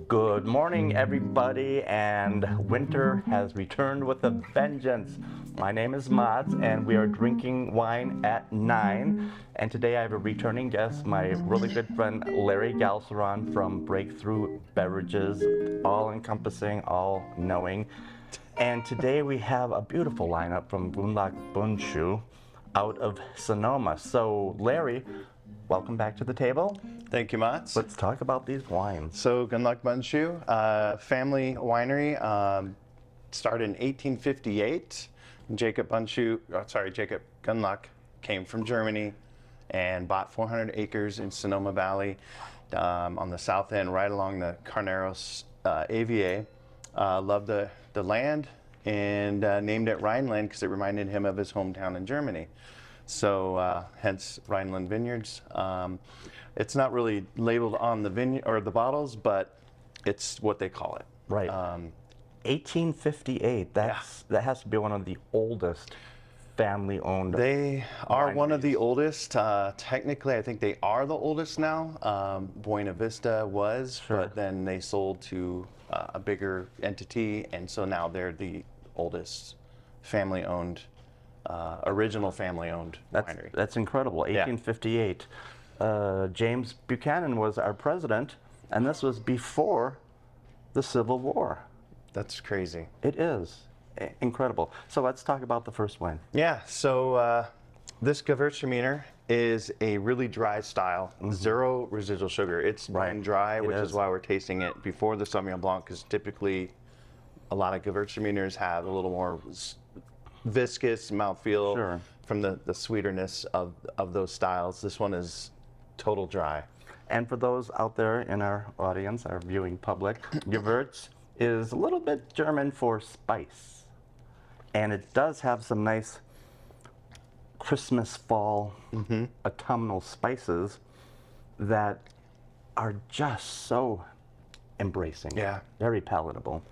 Good morning, everybody, and winter has returned with a vengeance. My name is Mats, and we are drinking wine at 9. And today I have a returning guest, my really good friend Larry Galceron from Breakthrough Beverages, all-encompassing, all-knowing. And today we have a beautiful lineup from Gundlach Bundschu out of Sonoma. So, Larry, welcome back to the table. Thank you, Mats. Let's talk about these wines. So, Gundlach Bundschu, family winery, started in 1858. Jacob Gundlach came from Germany and bought 400 acres in Sonoma Valley on the south end, right along the Carneros AVA. Loved the land and named it Rhineland because it reminded him of his hometown in Germany. So hence Rhineland Vineyards. It's not really labeled on the vineyard or the bottles, but it's what they call it. Right. 1858. That has to be one of the oldest family-owned. They are wineries. one of the oldest. Technically, I think they are the oldest now. Buena Vista was, Sure. but then they sold to a bigger entity, and so now they're the oldest family-owned. Original family-owned winery. That's incredible. 1858. James Buchanan was our president, and this was before the Civil War. That's crazy. It is incredible. So let's talk about the first wine. Yeah. So this Gewürztraminer is a really dry style, zero residual sugar. It's wine dry, which is why we're tasting it before the Sauvignon Blanc, because typically a lot of Gewürztraminers have a little more viscous mouthfeel from the sweeterness of those styles. This one is total dry. And for those out there in our audience, our viewing public, Gewürz is a little bit German for spice. And it does have some nice Christmas, fall, autumnal spices that are just so embracing. Yeah. Very palatable.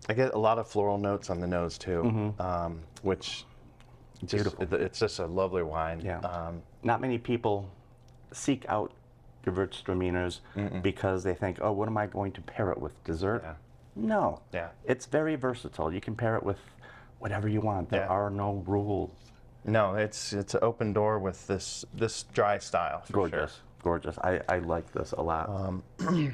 I get a lot of floral notes on the nose too, which it's just a lovely wine. Yeah. Not many people seek out Gewürztraminers because they think, oh, what am I going to pair it with? Dessert? Yeah. No. Yeah. It's very versatile. You can pair it with whatever you want. There are no rules. No, it's an open door with this dry style. For Gorgeous. Sure. Gorgeous. I like this a lot.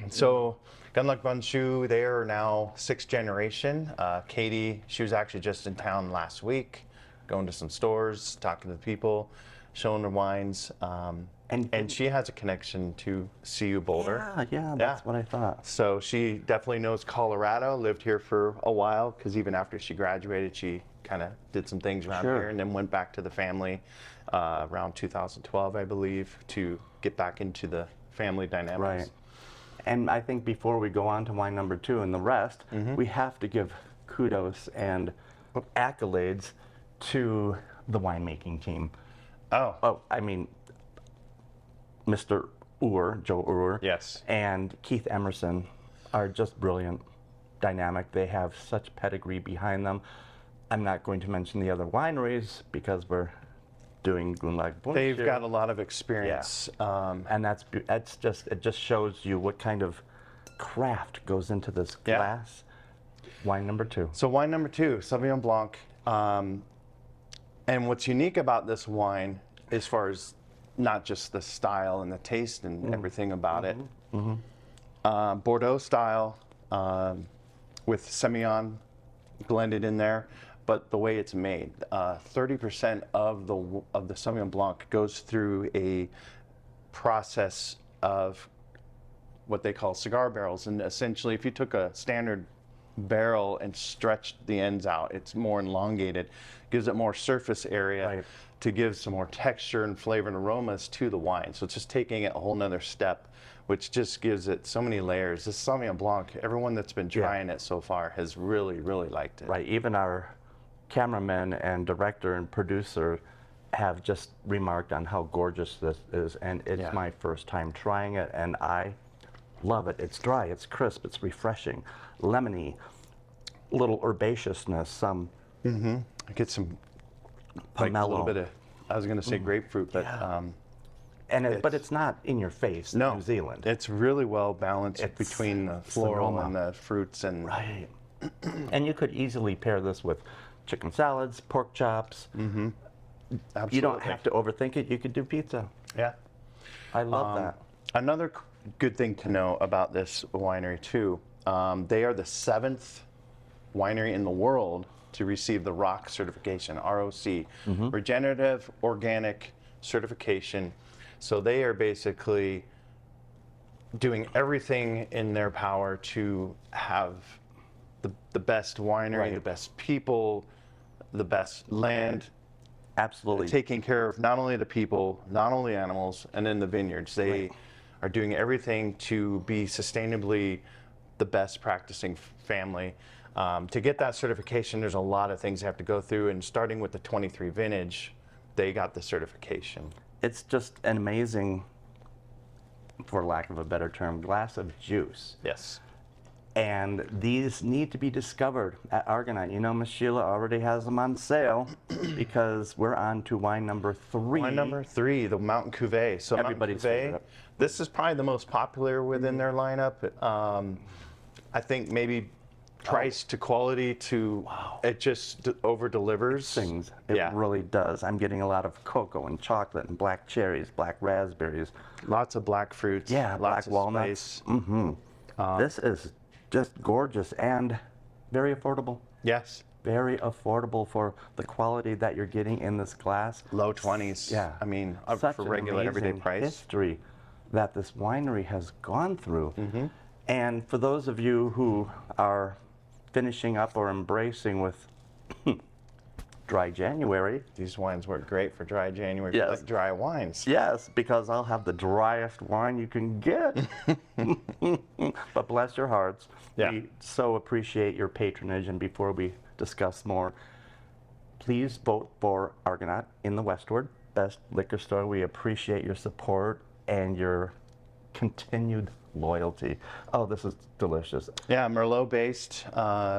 So Gundlach Bundschu, they are now 6th generation. Katie, she was actually just in town last week, going to some stores, talking to the people, showing the wines. And she has a connection to CU Boulder. Yeah, that's what I thought. So she definitely knows Colorado, lived here for a while, because even after she graduated, she kind of did some things around here and then went back to the family around 2012, I believe, to get back into the family dynamics. Right. And I think before we go on to wine number 2 and the rest, we have to give kudos and accolades to the winemaking team. I mean, Mr. Joe Uhr, and Keith Emerson are just brilliant, dynamic. They have such pedigree behind them. I'm not going to mention the other wineries because we're doing Gundlach Bundschu. They've got a lot of experience. And it just shows you what kind of craft goes into this glass. Wine number 2. So wine number 2, Sauvignon Blanc. And what's unique about this wine, as far as not just the style and the taste and everything about it, Bordeaux style with Semillon blended in there, but the way it's made, 30% of the Sauvignon Blanc goes through a process of what they call cigar barrels, and essentially, if you took a standard barrel and stretched the ends out, it's more elongated, gives it more surface area to give some more texture and flavor and aromas to the wine. So it's just taking it a whole nother step, which just gives it so many layers. This Sauvignon Blanc, everyone that's been trying it so far has really, really liked it. Right, even our cameraman and director and producer have just remarked on how gorgeous this is, and it's my first time trying it, and I love it. It's dry, it's crisp, it's refreshing, lemony, little herbaceousness, some I get some pomelo. a little bit of, I was going to say grapefruit, but but it's not in your face, No, New Zealand. it's really well balanced It's- between the it's floral aroma. and the fruits and Right. And you could easily pair this with chicken salads, pork chops. absolutely. You don't have to overthink it. You could do pizza. Yeah. I love that. Another good thing to know about this winery too, they are the 7th winery in the world to receive the ROC certification, ROC, Regenerative Organic Certification. So they are basically doing everything in their power to have the best winery, Right. the best people, the best land, Absolutely. taking care of not only the people, not only animals, and then the vineyards. They are doing everything to be sustainably the best practicing family. To get that certification, there's a lot of things they have to go through, and starting with the 23 vintage, they got the certification. It's just an amazing, for lack of a better term, glass of juice. Yes. And these need to be discovered at Argonaut. You know, Miss Sheila already has them on sale because we're on to wine number 3. Wine number 3, the Mountain Cuvée. So Everybody's Mountain Cuvée, favorite. this is probably the most popular within their lineup. I think maybe price to quality to it just over delivers. Things. It really does. I'm getting a lot of cocoa and chocolate and black cherries, black raspberries. Lots of black fruits. Yeah, lots black of walnuts. spice. This is just gorgeous and very affordable. Yes. Very affordable for the quality that you're getting in this glass. Low 20s. Yeah. I mean, Such for an regular everyday amazing price. history that this winery has gone through. Mm-hmm. And for those of you who are finishing up or embracing with dry January, These wines work great for dry January, Yes. like dry wines. yes, because I'll have the driest wine you can get. But bless your hearts. Yeah. We so appreciate your patronage. And before we discuss more, please vote for Argonaut in the Westward Best Liquor Store. We appreciate your support and your continued loyalty. Oh, this is delicious. Yeah, Merlot based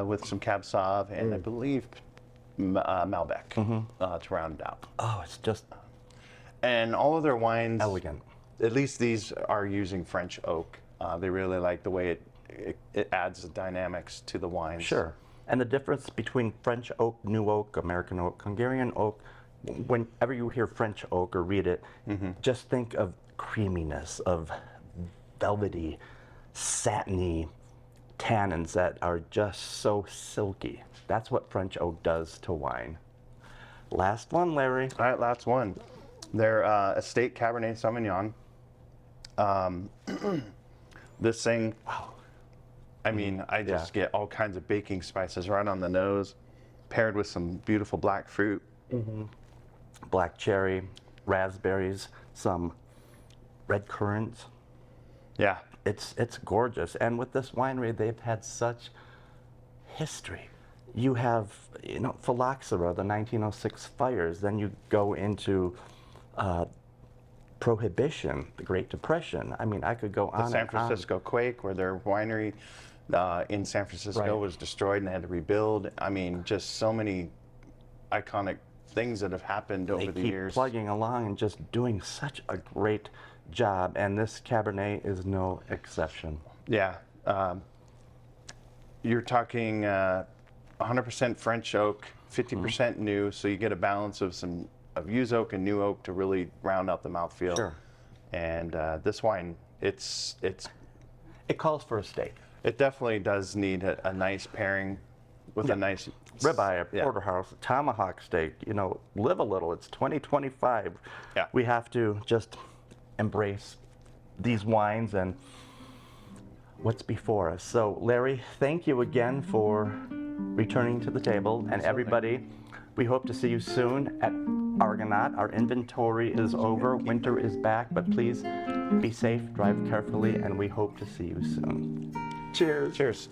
with some Cab Sauv and I believe Malbec to round it out. Oh, it's just And all of their wines, elegant. at least these are using French oak. They really like the way it adds the dynamics to the wines. Sure. And the difference between French oak, new oak, American oak, Hungarian oak, whenever you hear French oak or read it, just think of creaminess, of velvety, satiny tannins that are just so silky. That's what French oak does to wine. Last one, Larry. All right, last one. Their estate Cabernet Sauvignon. This thing, I mean, I just get all kinds of baking spices right on the nose, paired with some beautiful black fruit. Black cherry, raspberries, some red currants. Yeah, It's gorgeous. And with this winery, they've had such history. You have, you know, phylloxera, the 1906 fires. Then you go into Prohibition, the Great Depression. I mean, I could go on the San and on. Francisco quake, where their winery in San Francisco Right. was destroyed and they had to rebuild. I mean, just so many iconic things that have happened over They the keep years. plugging along and just doing such a great job. And this Cabernet is no exception. Yeah, you're talking 100% French oak, 50% new, so you get a balance of some of used oak and new oak to really round out the mouthfeel. Sure. And this wine, it It calls for a steak. definitely does need a nice pairing with a nice Ribeye, a yeah. porterhouse, a tomahawk steak, you know, live a little. It's 2025. Yeah. We have to just embrace these wines and what's before us. So, Larry, thank you again for returning to the table. And everybody, we hope to see you soon at Argonaut. Our inventory is over. Winter is back, but please be safe, drive carefully, and we hope to see you soon. Cheers. Cheers.